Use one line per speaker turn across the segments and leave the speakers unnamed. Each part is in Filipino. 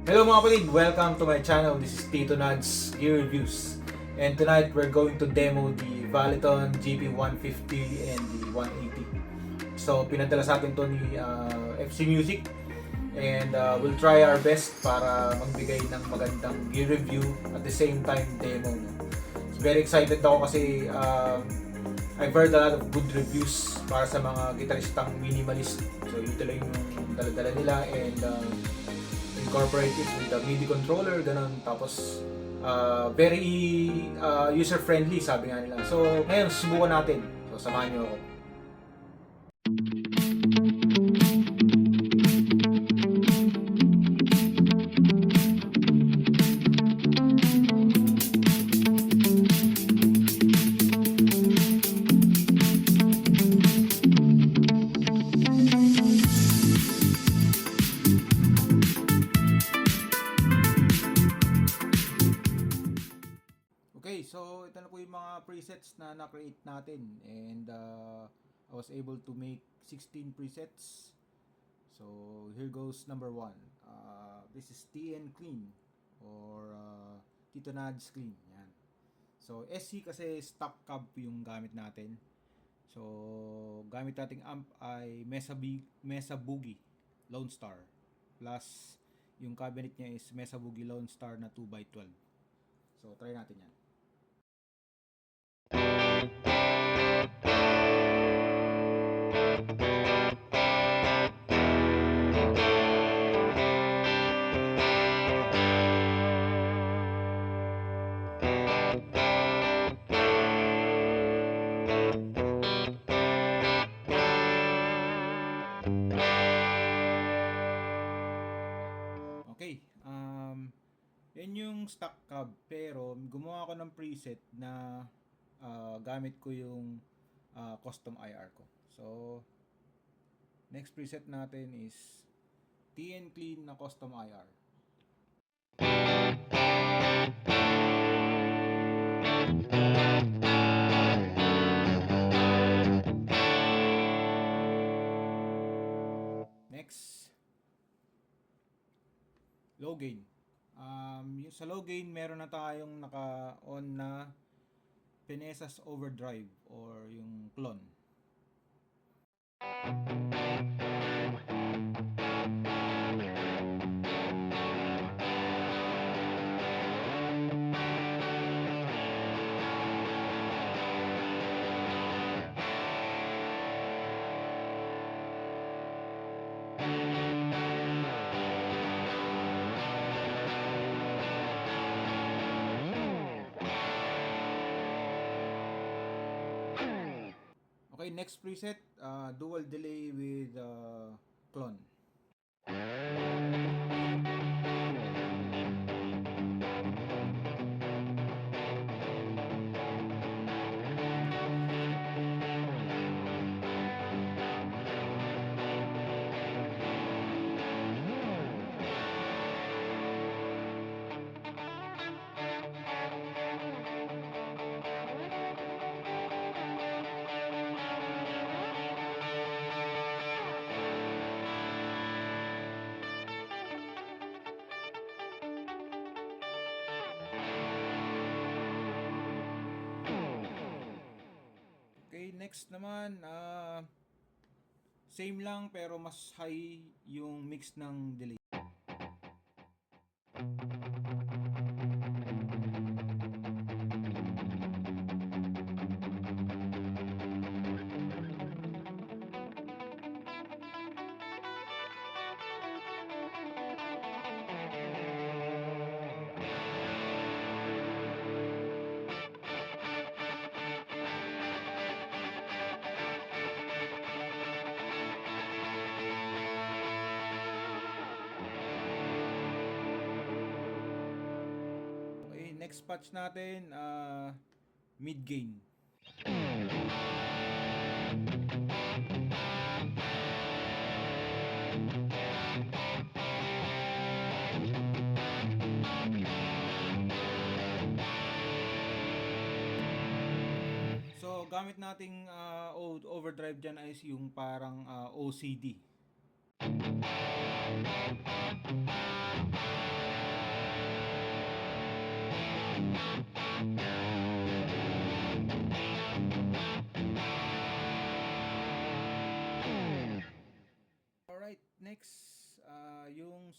Hello mga kapatid! Welcome to my channel. This is Tito Nads Gear Reviews. And tonight we're going to demo the Valiton GP150 and the 180. So pinadala sa atin to ni FC Music. And we'll try our best para magbigay ng magandang gear review at the same time demo. So, very excited ako kasi I've heard a lot of good reviews para sa mga gitaristang minimalist. So ito lang yung dala-dala nila and incorporate it with the MIDI controller, ganun. Tapos, very user-friendly, sabi nga nila. So, ngayon, subukan natin. So, samahan nyo ako. Okay, so ito na po yung mga presets na na-create natin and I was able to make 16 presets. So here goes number 1. This is TN Clean or Tito Nads Clean. Yan. So SC kasi stock cab yung gamit natin. So gamit nating amp ay Mesa Boogie Lone Star plus yung cabinet niya is Mesa Boogie Lone Star na 2x12. So try natin yan. Okay, yan yung stock cab pero gumawa ako ng preset na gamit ko yung custom IR ko. So, next preset natin is TN Clean na custom IR. Next, low gain. Yung sa low gain, meron na tayong naka-on na Penesas Overdrive or yung clone. Okay, next preset, dual delay with clone. Okay, next naman, same lang pero mas high yung mix ng delay. Next patch natin, mid gain. So gamit nating overdrive dyan is yung parang OCD.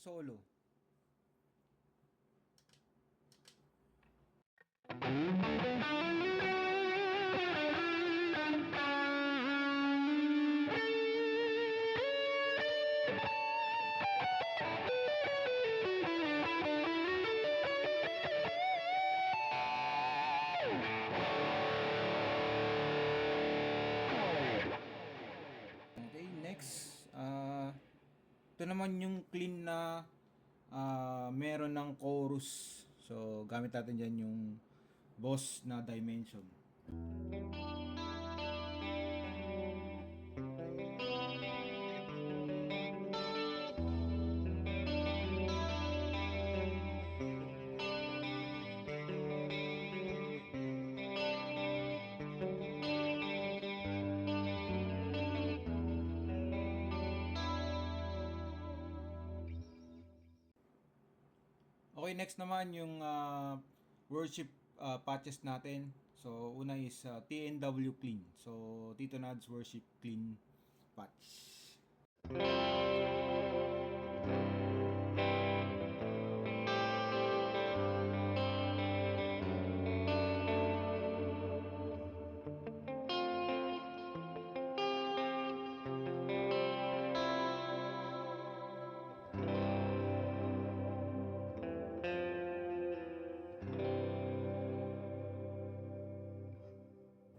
solo. Okay, next. Ito naman yung clean na meron ng chorus. So, gamit natin dyan yung boss na dimension. Okay, next naman yung worship patches natin. So, una is TNW clean. So, Tito Nads worship clean patch.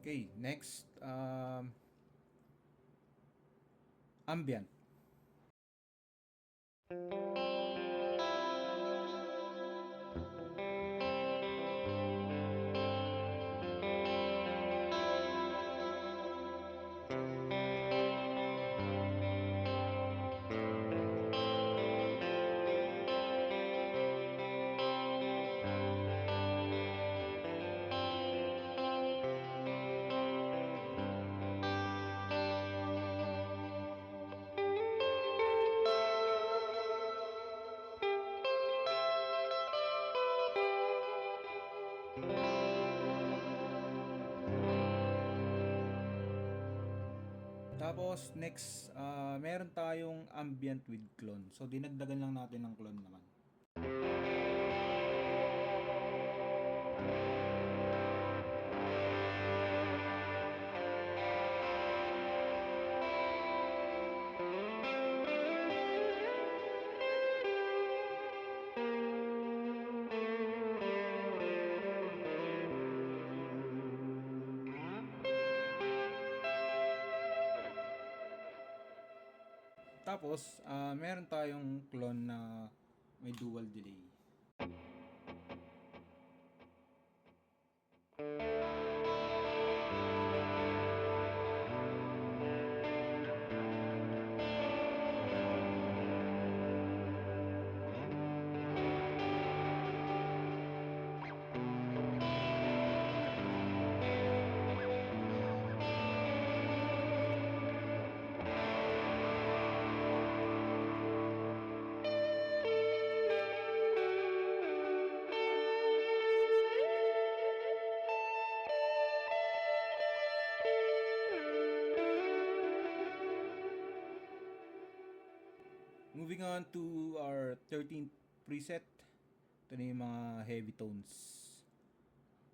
Okay, next ambient. Tapos next, meron tayong ambient with clone. So dinagdagan lang natin ng clone naman. Tapos, meron tayong clone na may dual delay. Moving on to our 13th preset. Ito na yung mga heavy tones.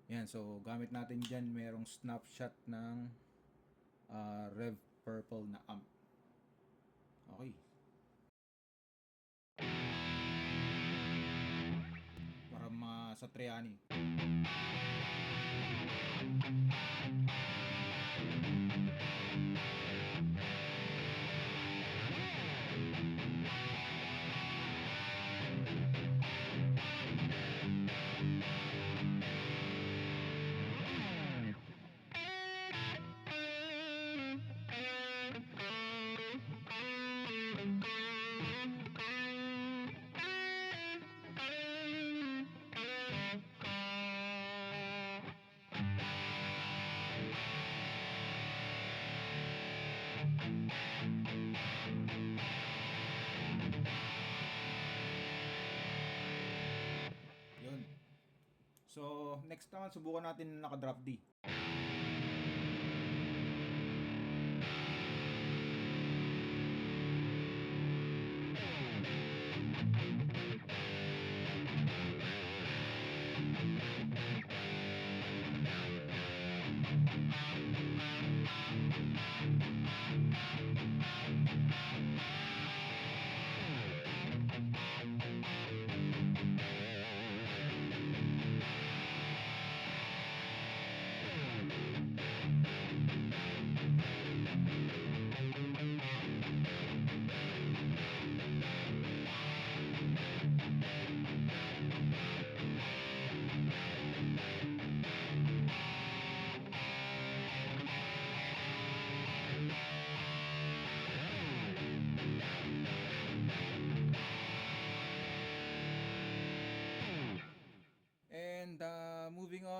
Yan, so gamit natin dyan merong snapshot ng Rev Purple na amp. Okay. Para sa Triani. Yun. So, next naman, subukan natin na naka-drop D.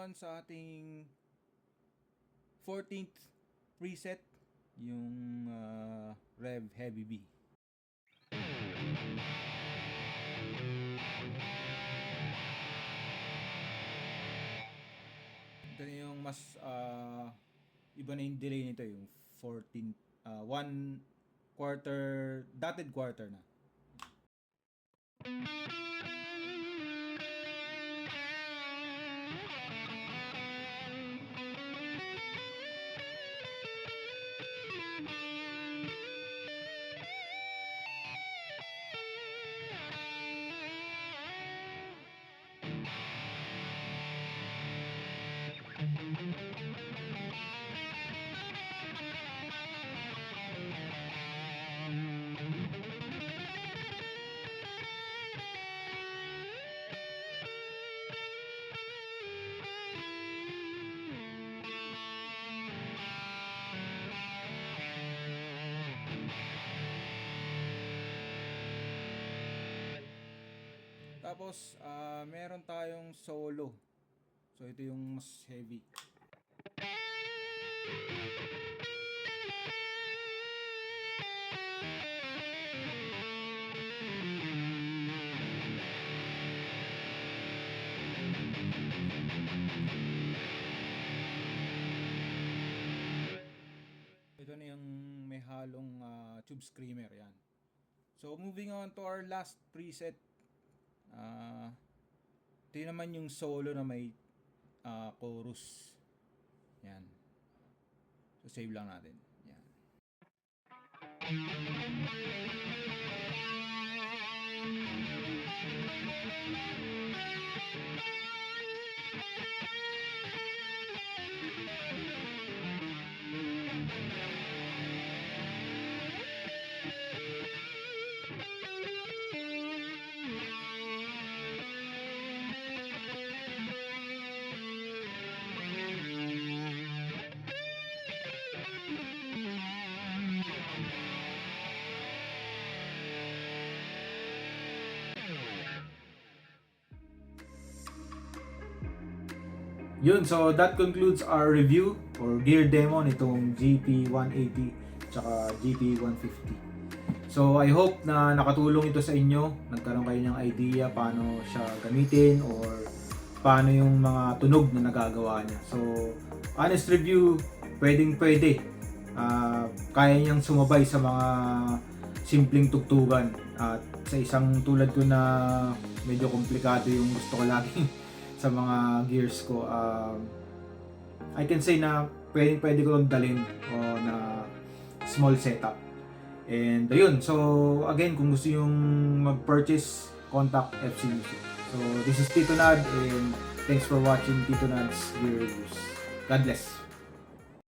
naman sa ating 14th preset, yung Rev Heavy B. Ito na yung mas iba na yung delay nito, yung 14 1 quarter, dotted quarter na. Tapos, meron tayong solo. So, ito yung mas heavy. Ito na yung may halong tube screamer, yan. So, moving on to our last preset. Ito naman yung solo na may chorus. Yan. So, save lang natin. Yan. Yun, so that concludes our review or gear demo nitong GP180 tsaka GP150. So I hope na nakatulong ito sa inyo, nagkaroon kayo ng idea paano siya gamitin or paano yung mga tunog na nagagawa niya. So honest review, pwede. Kaya niyang sumabay sa mga simpleng tugtugan at sa isang tulad ko na medyo komplikado yung gusto ko laging sa mga gears ko, I can say na pwede ko lang dalhin na small setup. And ayun, so again, kung gusto yung mag-purchase, contact FC Music. So this is Tito Nad and thanks for watching Tito Nad's Gear Reviews. God bless.